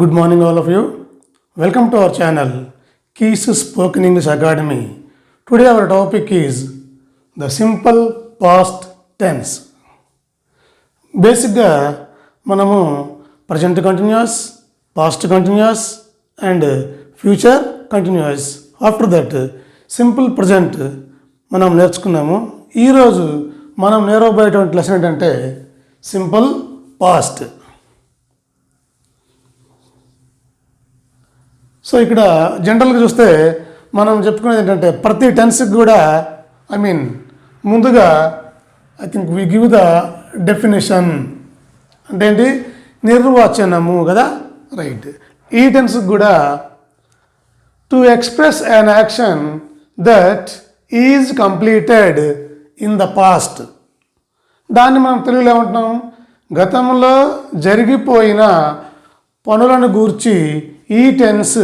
Good morning, all of you. Welcome to our channel, Keys Spoken English Academy. Today, our topic is the simple past tense. బేసిక్గా మనము present continuous, past continuous and future continuous. After that simple present మనం నేర్చుకున్నాము. ఈరోజు మనం నేర్వబోయేటువంటి lesson ఏంటంటే simple past. So ఇక్కడ జనరల్గా చూస్తే మనం చెప్పుకునేది ఏంటంటే ప్రతి టెన్స్కి కూడా ముందుగా I think we give the definition అంటే ఏంటి, నిర్వచనము కదా, రైట్. ఈ టెన్స్కి కూడా to express an action that is completed in the past. దాన్ని మనం తెలుగులో ఏమంటున్నాం, గతంలో జరిగిపోయిన పనులను గూర్చి ఈ టెన్స్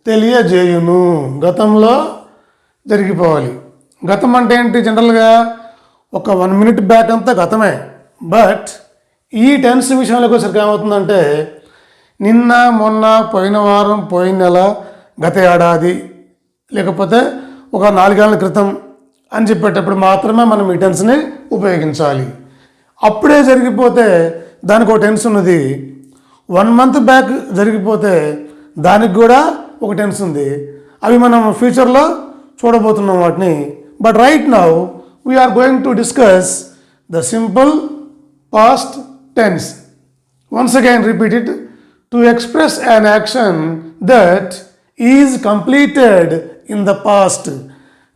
తెలియజేయును. గతంలో జరిగిపోవాలి. గతం అంటే ఏంటి, జనరల్గా ఒక 1 minute బ్యాక్ అంతా గతమే. బట్ ఈ టెన్స్ విషయంలోకి వచ్చరికి ఏమవుతుందంటే నిన్న, మొన్న, పోయిన వారం, పోయిన నెల, గత ఏడాది, లేకపోతే ఒక 4 ఏళ్ల క్రితం అని చెప్పేటప్పుడు మాత్రమే మనం ఈ టెన్స్ని ఉపయోగించాలి. అప్పుడే జరిగిపోతే దానికి ఒక టెన్స్ ఉన్నది. 1 month బ్యాక్ జరిగిపోతే దానికి కూడా ఒక టెన్స్ ఉంది. అవి మనం ఫ్యూచర్లో చూడబోతున్నాం వాటిని. But right now we're going to discuss the simple past tense. Once again repeat it. To express an action that is completed in the past.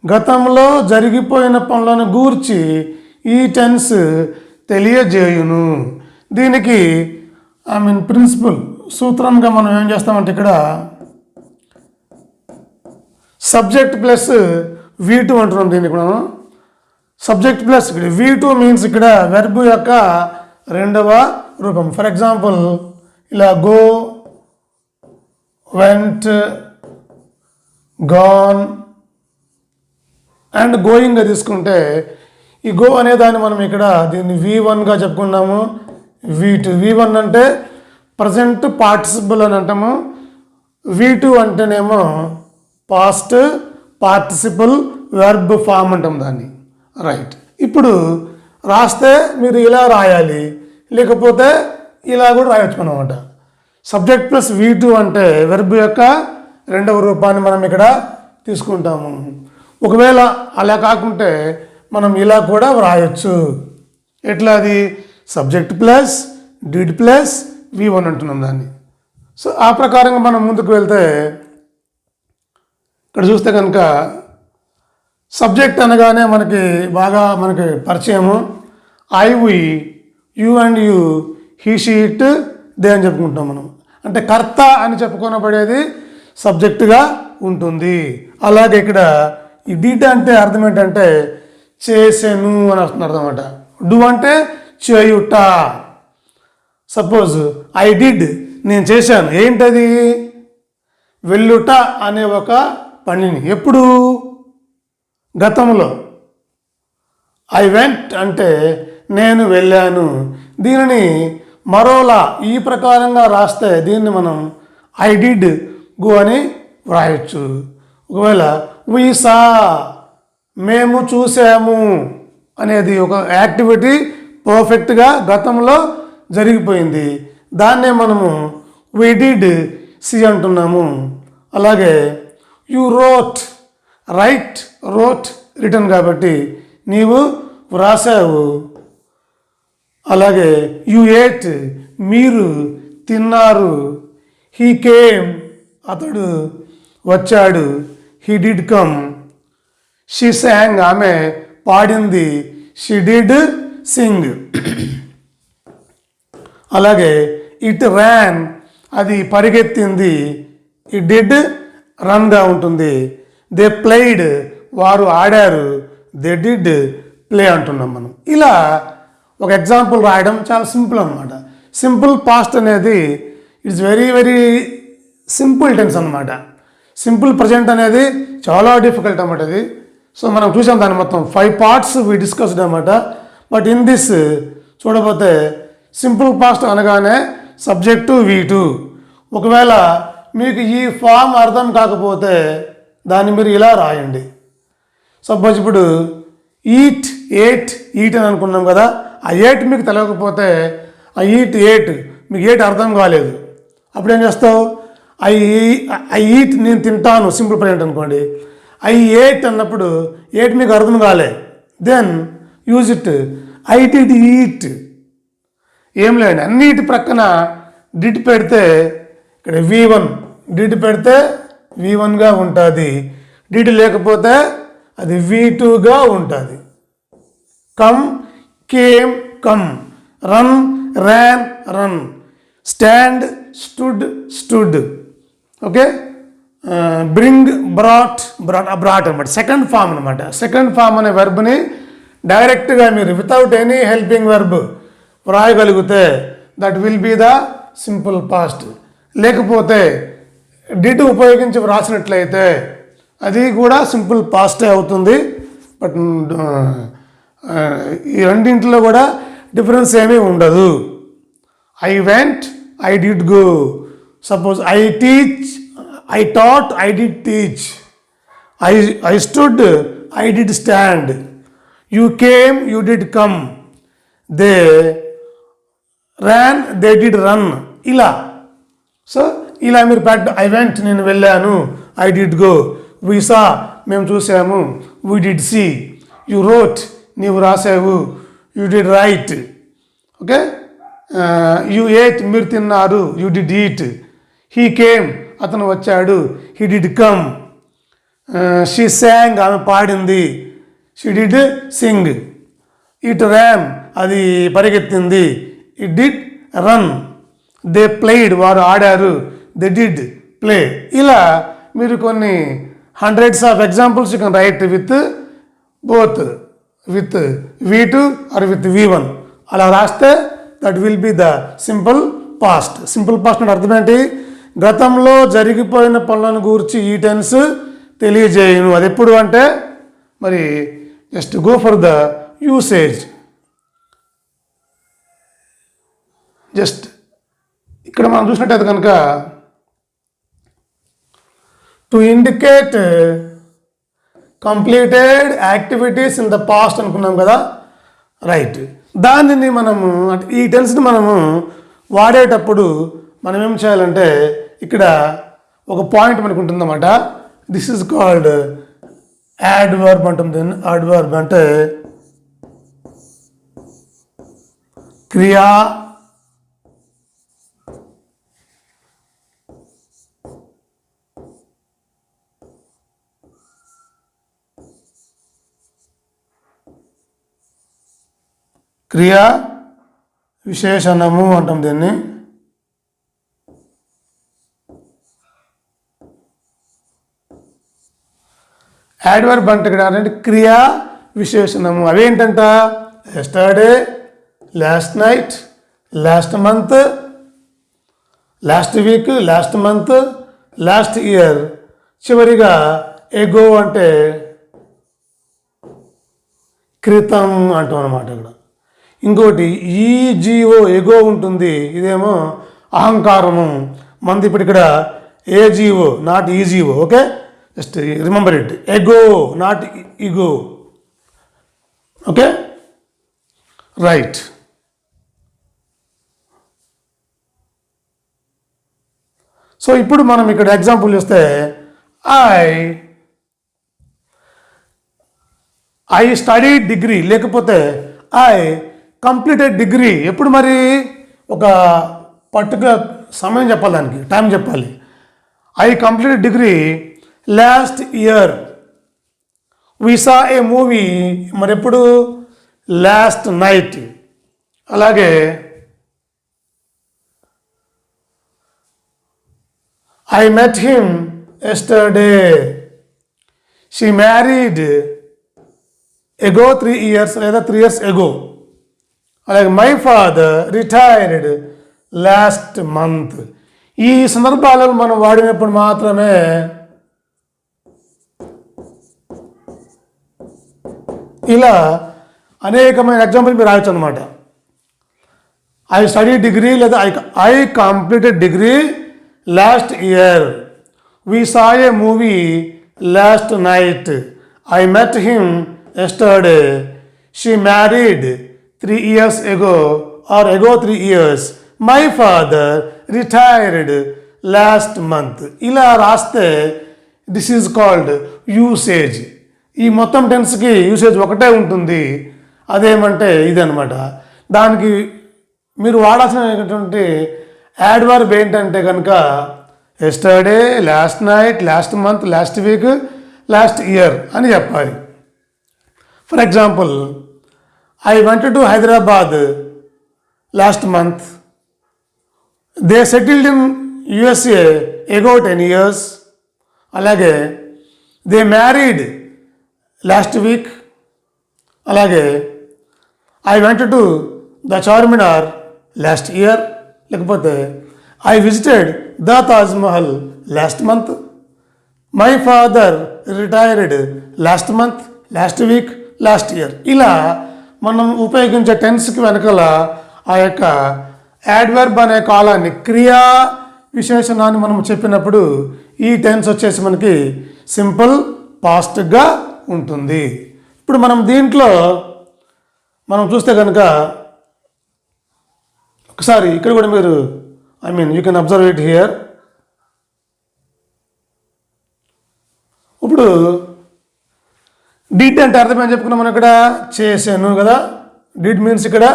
గతంలో జరిగిపోయిన పనులను గూర్చి ఈ టెన్స్ తెలియజేయును. దీనికి ప్రిన్సిపల్ సూత్రంగా మనం ఏం చేస్తామంటే ఇక్కడ సబ్జెక్ట్ ప్లస్ V2 అంటున్నాం. దీనికి మనం సబ్జెక్ట్ ప్లస్ ఇక్కడ V2 మీన్స్ ఇక్కడ వెర్బ్ యొక్క రెండవ రూపం. ఫర్ ఎగ్జాంపుల్ ఇలా గో, వెంట్, గాన్ అండ్ గోయింగ్గా తీసుకుంటే ఈ గో అనే దాన్ని మనం ఇక్కడ దీన్ని V1గా చెప్పుకున్నాము. V2 V1 అంటే ప్రజెంట్ పార్టిసిపుల్ అని అంటాము. V2 అంటేనేమో పాస్ట్ పార్టిసిపుల్ వెర్బ్ ఫామ్ అంటాం దాన్ని, రైట్. ఇప్పుడు రాస్తే మీరు ఇలా రాయాలి, లేకపోతే ఇలా కూడా రాయొచ్చు అనమాట. సబ్జెక్ట్ ప్లస్ V2 అంటే వెర్బ్ యొక్క రెండవ రూపాన్ని మనం ఇక్కడ తీసుకుంటాము. ఒకవేళ అలా కాకుంటే మనం ఇలా కూడా వ్రాయొచ్చు. ఎట్లా అది, subject plus did plus V1 అంటున్నాం దాన్ని. సో ఆ ప్రకారంగా మనం ముందుకు వెళ్తే ఇక్కడ చూస్తే కనుక సబ్జెక్ట్ అనగానే బాగా మనకి పరిచయము. I, we, you and you, he, she, it, they అని చెప్పుకుంటాం మనం. అంటే కర్త అని చెప్పుకోనబడేది సబ్జెక్టుగా ఉంటుంది. అలాగే ఇక్కడ ఈ డిడ్ అంటే అర్థం ఏంటంటే చేసెను అని వస్తుంది అర్థం అన్నమాట. డూ అంటే చేయుట. సపోజ్ ఐ డిడ్, నేను చేశాను. ఏంటది, వెళ్ళుట అనే ఒక పనిని. ఎప్పుడు, గతంలో. ఐ వెంట్ అంటే నేను వెళ్ళాను. దీనిని మరోలా ఈ ప్రకారంగా రాస్తే దీన్ని మనం ఐ డిడ్ గో అని వ్రాయచ్చు. ఒకవేళ వి సా, మేము చూసాము అనేది ఒక యాక్టివిటీ పర్ఫెక్ట్గా గతంలో జరిగిపోయింది. దాన్నే మనము వి డిడ్ సి అంటున్నాము. అలాగే you wrote, right, wrote, return కాబట్టి నీవు వ్రాసావు. అలాగే యు ఏట్, మీరు తిన్నారు. హీ కేమ్, అతడు వచ్చాడు. He did come. She song, ఆమె పాడింది. She did Singh. అలాగే ఇట్ ర్యాన్, అది పరిగెత్తింది. ఇట్ డిడ్ రన్గా ఉంటుంది. దే ప్లేయిడ్, వారు ఆడారు. దే డిడ్ ప్లే అంటున్నాం మనం. ఇలా ఒక ఎగ్జాంపుల్ రాయడం చాలా సింపుల్ అనమాట. సింపుల్ పాస్ట్ అనేది it's very very simple tense అనమాట. సింపుల్ ప్రజెంట్ అనేది చాలా డిఫికల్ట్ అన్నమాట అది. సో మనం చూసాం దాన్ని మొత్తం 5 parts వి డిస్కస్డ్ అనమాట. బట్ ఇన్ దిస్ చూడబోతే సింపుల్ పాస్ట్ అనగానే సబ్జెక్టు V2, ఒకవేళ మీకు ఈ ఫామ్ అర్థం కాకపోతే దాన్ని మీరు ఇలా రాయండి. సపోజ్ ఇప్పుడు ఈట్ ఈట్ అని అనుకున్నాం కదా, ఆ ఏట్ మీకు తెలియకపోతే ఆ ఈట్ మీకు ఏట్ అర్థం కాలేదు, అప్పుడు ఏం చేస్తావు? ఐ ఈట్ నేను తింటాను సింపుల్ ప్రజెంట్ అనుకోండి. ఐ ఏట్ అన్నప్పుడు ఏట్ మీకు అర్థం కాలే, then use it I did eat. ఏం లేదండి, అన్నిటి ప్రక్కన డిడ్ పెడితే ఇక్కడ V1 డిడ్ పెడితే V1గా ఉంటుంది, డిడ్ లేకపోతే అది V2గా ఉంటుంది. Come came come, run ran run, stand stood. Okay, bring brought అనమాట సెకండ్ ఫామ్ అనమాట. సెకండ్ ఫామ్ అనే వెర్బ్ని డైరెక్ట్గా మీరు వితౌట్ ఎనీ హెల్పింగ్ వెర్బ్ వ్రాయగలిగితే that will be the simple past. లేకపోతే డిడ్ ఉపయోగించి వ్రాసినట్లయితే అది కూడా సింపుల్ పాస్టే అవుతుంది. బట్ ఈ రెండింటిలో కూడా డిఫరెన్స్ ఏమీ ఉండదు. I went, I did go. Suppose I taught, I did teach. I stood, I did stand. You came, you did come. They ran, they did run. ఇలా సో ఇలా మీరు I went నేను వెళ్ళాను, I did go. We saw మేము చూసాము, we did see. You wrote నీవు రాసావు, you did write. Okay, you ate మీరు తిన్నారు, you did eat. He came అతను వచ్చాడు, he did come. She sang ఆమె పాడింది, she did sing. It ran అది పరిగెత్తింది, it did run. They played వారు ఆడారు, దే డిడ్ ప్లే. ఇలా మీరు కొన్ని hundreds of examples you can write with both with V2 or with V1. అలా రాస్తే that will be the simple past. Simple past అంటే అర్థం ఏంటి? గతంలో జరిగిపోయిన పనులను గురించి ఈ టెన్స్ తెలియజేయను. అది ఎప్పుడు అంటే మరి just go for the usage. Just ఇక్కడ మనం చూసినట్టయితే కనుక to indicate completed activities in the past అనుకున్నాం కదా, రైట్. దానిని మనము ఈ టెన్స్ని మనము వాడేటప్పుడు మనం ఏం చేయాలంటే ఇక్కడ ఒక పాయింట్ మనకు ఉంటుందన్నమాట. దిస్ ఈజ్ కాల్డ్ యాడ్వర్బ్ అంటుంది. యాడ్వర్బ్ అంటే క్రియా క్రియా విశేషణము అంటాం దీన్ని. యాడ్వర్బ్ అంటే ఇక్కడ అంటే క్రియా విశేషణము. అవేంటంట? Yesterday, last night, last month, last week, last month, last year. చివరిగా ఎగో అంటే క్రితం అంటాం అన్నమాట ఇక్కడ. ఇంకోటి ఈజీఓ ఎగో ఉంటుంది, ఇదేమో అహంకారము. మనది ఇప్పుడు ఇక్కడ A G O not E G O. Okay, just remember it. Ago not ego. Okay, right. So ఇప్పుడు మనం ఇక్కడ ఎగ్జాంపుల్ చూస్తే ఐ స్టడీ డిగ్రీ, లేకపోతే ఐ కంప్లీటెడ్ డిగ్రీ. ఎప్పుడు మరి ఒక పర్టికులర్ సమయం చెప్పాలి, దానికి టైం చెప్పాలి. I completed degree last year. We saw a movie, మరి ఎప్పుడు? Last night. అలాగే I met him yesterday. She married ago 3 years లేదా 3 years ఎగో. అలాగే my father retired last month. ఈ సందర్భాలను మనం వాడినప్పుడు మాత్రమే ఇలా అనేకమైన ఎగ్జాంపుల్ మీరు రాయొచ్చు అనమాట. ఐ స్టడీ డిగ్రీ లేదా I completed degree last year. We saw a movie last night. I met him yesterday. She married 3 years ago or ago 3 years. My father retired last month. ఇలా రాస్తే this is called usage. ఈ మొత్తం టెన్స్కి usage ఒకటే ఉంటుంది. అదేమంటే ఇదనమాట. దానికి మీరు వాడాల్సినటువంటి యాడ్వర్బ్ ఏంటంటే కనుక yesterday, last night, last month, last week, last year అని చెప్పాలి. For example, I went to Hyderabad last month. They settled in USA ago 10 years. అలాగే దే మ్యారీడ్ లాస్ట్ వీక్. అలాగే I went to the Charminar last year. లేకపోతే I visited the Taj Mahal last month. My father retired last month, last week, last year. ఇలా మనం ఉపయోగించే టెన్స్కి వెనకాల ఆ యొక్క adverb అనే కాలాన్ని, క్రియా విశేషణాన్ని మనం చెప్పినప్పుడు ఈ టెన్స్ వచ్చేసి మనకి సింపుల్ పాస్ట్గా ఉంటుంది. ఇప్పుడు మనం దీంట్లో మనం చూస్తే కనుక ఒకసారి ఇక్కడ కూడా మీరు you can observe it here. ఇప్పుడు డిడ్ అంటే అర్థం ఏం చెప్పుకున్నాం మనం ఇక్కడ? చేశాను కదా. డిడ్ మీన్స్ ఇక్కడ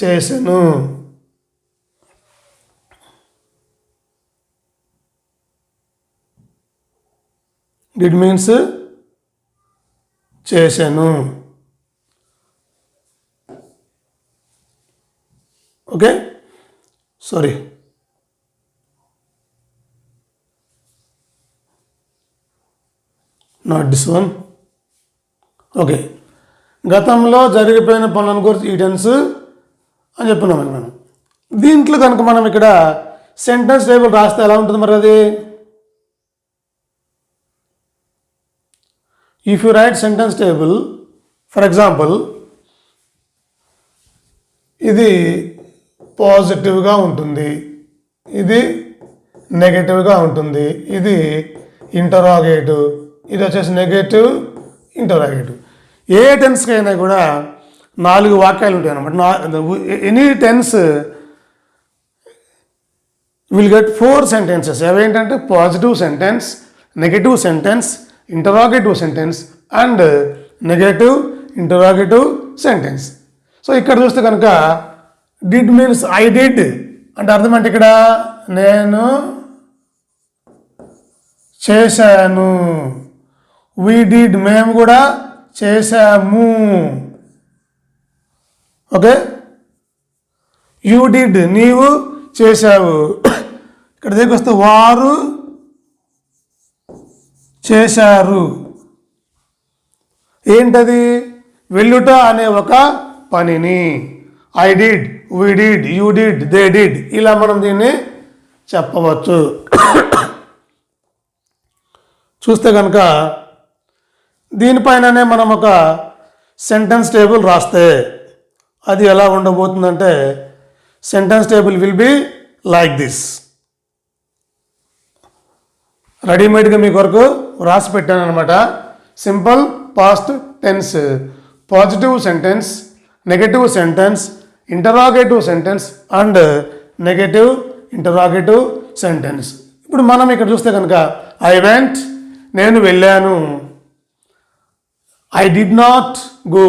చేశాను. డిడ్ మీన్స్ చేశాను. Okay, sorry. Not this one. Okay, గతంలో జరిగిపోయిన పనులను గురించి ఈ టెన్స్ అని చెప్పున్నాం మనం. దీంట్లో కనుక మనం ఇక్కడ సెంటెన్స్ టేబుల్ రాస్తే ఎలా ఉంటుంది మరి అది? If you right sentence table, for example, ఇది పాజిటివ్గా ఉంటుంది, ఇది నెగటివ్గా ఉంటుంది, ఇది ఇంటరాగేటివ్, ఇది వచ్చేసి నెగటివ్, ఇంటరాగేటివ్. ఏ టెన్స్కి అయినా కూడా 4 వాక్యాలు ఉంటాయి అన్నమాట. Any tense will get 4 sentences. అవేంటంటే positive sentence, negative sentence, interrogative sentence and negative interrogative sentence. So ఇక్కడ చూస్తే కనుక డిడ్ మీన్స్ ఐ డిడ్ అంటే అర్థం అంటే ఇక్కడ నేను చేశాను. వి డిడ్ మేము కూడా చేశాము. ఓకే, యూ డిడ్ నీవు చేశావు. ఇక్కడ దగ్గరికి వస్తే వారు చేశారు. ఏంటది? వెళ్ళుట అనే ఒక పనిని. I did, we did, you did, they did, ఇలా మనం దీన్ని చెప్పవచ్చు. చూస్తే కనుక దీనిపైననే మనం ఒక సెంటెన్స్ టేబుల్ రాస్తే అది ఎలా ఉండబోతుందంటే sentence table will be like this. రెడీమేడ్గా మీ కొరకు రాసి పెట్టాను అనమాట. Simple past tense, positive sentence, negative sentence, interrogative sentence and negative interrogative sentence. ఇప్పుడు మనం ఇక్కడ చూస్తే కనుక ఐ వెంట్ నేను వెళ్ళాను, ఐ డిడ్ నాట్ గో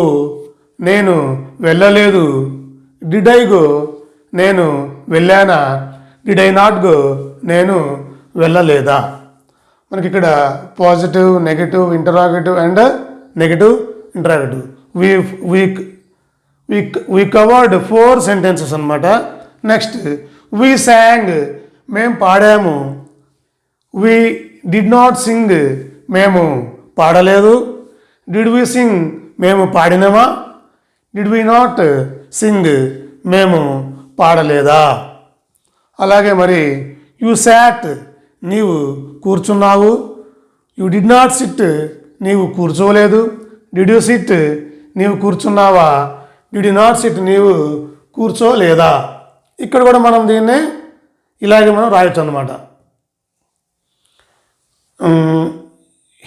నేను వెళ్ళలేదు, డిడ్ ఐ గో నేను వెళ్ళానా, డిడ్ ఐ నాట్ గో నేను వెళ్ళలేదా. మనకి ఇక్కడ positive, negative, interrogative and negative interrogative. we covered 4 sentences అనమాట. నెక్స్ట్ we sang మేము పాడాము, we did not sing మేము పాడలేదు, did we sing మేము పాడినామా, did we not sing మేము పాడలేదా. అలాగే మరి you sat నీవు కూర్చున్నావు, you did not sit నీవు కూర్చోలేదు, did you sit నీవు కూర్చున్నావా, did you not sit నీవు కూర్చోలేదా. ఇక్కడ కూడా మనం దీన్ని ఇలాగే మనం రాయొచ్చు అన్నమాట.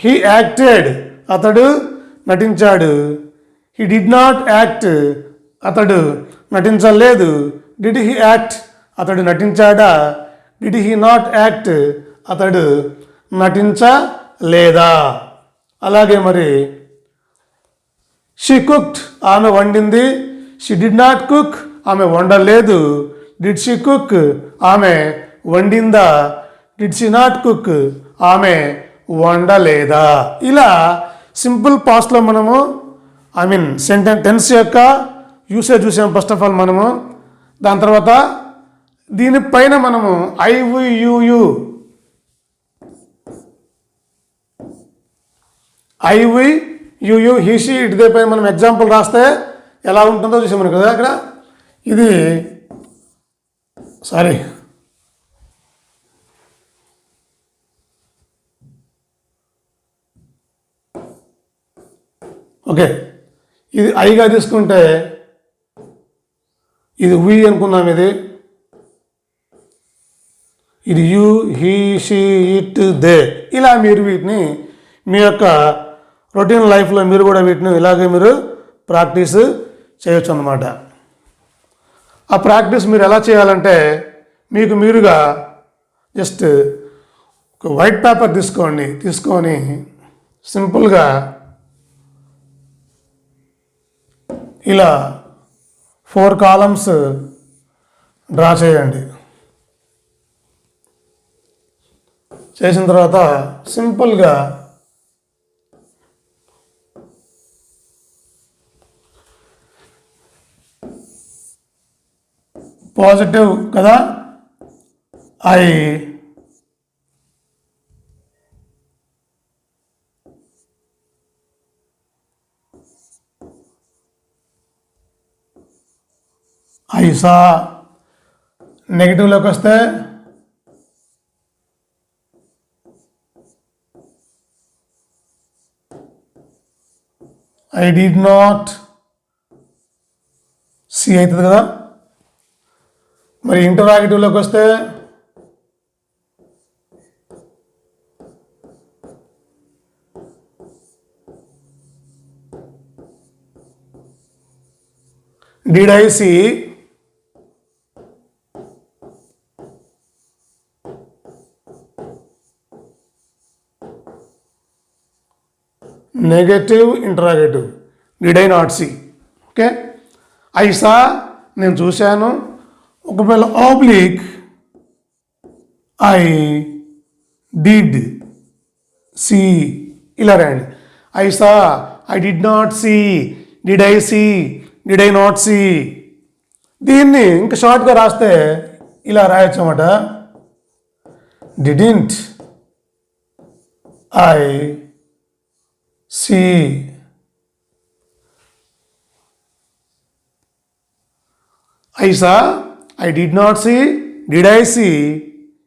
హీ యాక్టెడ్, అతడు నటించాడు. హీ డిడ్ నాట్ యాక్ట్, అతడు నటించలేదు. డిడ్ హీ యాక్ట్, అతడు నటించాడా? డిడ్ హీ నాట్ యాక్ట్, అతడు నటించలేదా? అలాగే మరి షీ కుక్డ్, ఆమె వండింది. షీ డిడ్ నాట్ కుక్, ఆమె వండలేదు. డిడ్ షీ కుక్, ఆమె వండిందా? డిడ్ షీ నాట్ కుక్, ఆమె వండలేదా? ఇలా సింపుల్ పాస్ట్లో మనము టెన్స్ యొక్క యూసేజ్ చూసాం ఫస్ట్ ఆఫ్ ఆల్ మనము. దాని తర్వాత దీనిపైన మనము I we you he she it they పైన మనం ఎగ్జాంపుల్ రాస్తే ఎలా ఉంటుందో చూసాం మనం కదా. అక్కడ ఇది సారీ ఓకే, ఇది ఐగా తీసుకుంటే ఇది వి అనుకున్నాం. ఇది you, he, she, it, they. ఇలా మీరు వీటిని మీ యొక్క రొటీన్ లైఫ్లో మీరు కూడా వీటిని ఇలాగే మీరు ప్రాక్టీస్ చేయొచ్చు అన్నమాట. ఆ ప్రాక్టీస్ మీరు ఎలా చేయాలంటే మీకు మీరుగా జస్ట్ ఒక వైట్ పేపర్ తీసుకొని సింపుల్గా ఇలా 4 కాలమ్స్ డ్రా చేయండి. చేసిన తర్వాత సింపుల్గా పాజిటివ్ కదా, ఐ ఐసా. నెగిటివ్లోకి వస్తే ఐ డిడ్ నాట్ సి అవుతుంది కదా. మరి ఇంటరాగేటివ్లోకి వస్తే did I see. Negative interrogative did I not see. Okay, I saw నేను చూశాను. ఒకవేళ ఆబ్లిక్ ఐ డిడ్ సి ఇలా రాయండి. I saw, I did not see, did I see, did I not see. దీన్ని ఇంకా షార్ట్గా రాస్తే ఇలా రాయొచ్చు అన్నమాట. Didn't I see, I saw, I did not see, did I see,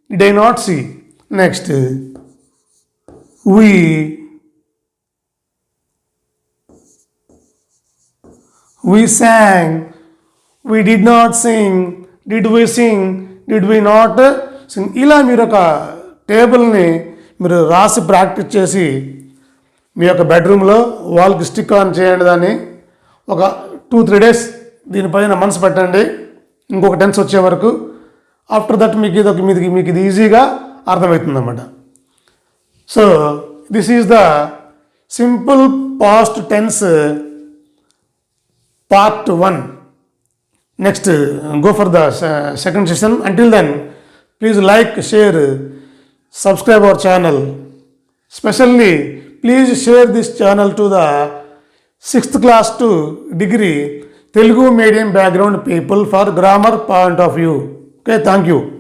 did I not see. Next we sang, we did not sing, did we sing, did we not sing. ఇలా మీరు ఒక టేబుల్ని మీరు రాసి ప్రాక్టీస్ చేసి మీ యొక్క బెడ్రూమ్లో వాల్కి stick on చేయండి. దాన్ని ఒక 2-3 డేస్ దీనిపైన మనసు పెట్టండి, ఇంకొక టెన్స్ వచ్చే వరకు. ఆఫ్టర్ దట్ మీకు ఇది ఈజీగా అర్థమవుతుంది అన్నమాట. So this is the simple past tense part 1. Next, go for the second session. Until then, please like, share, subscribe our channel. Especially, please share this channel to the 6th class to degree Telugu medium background people for grammar point of view. Okay, thank you.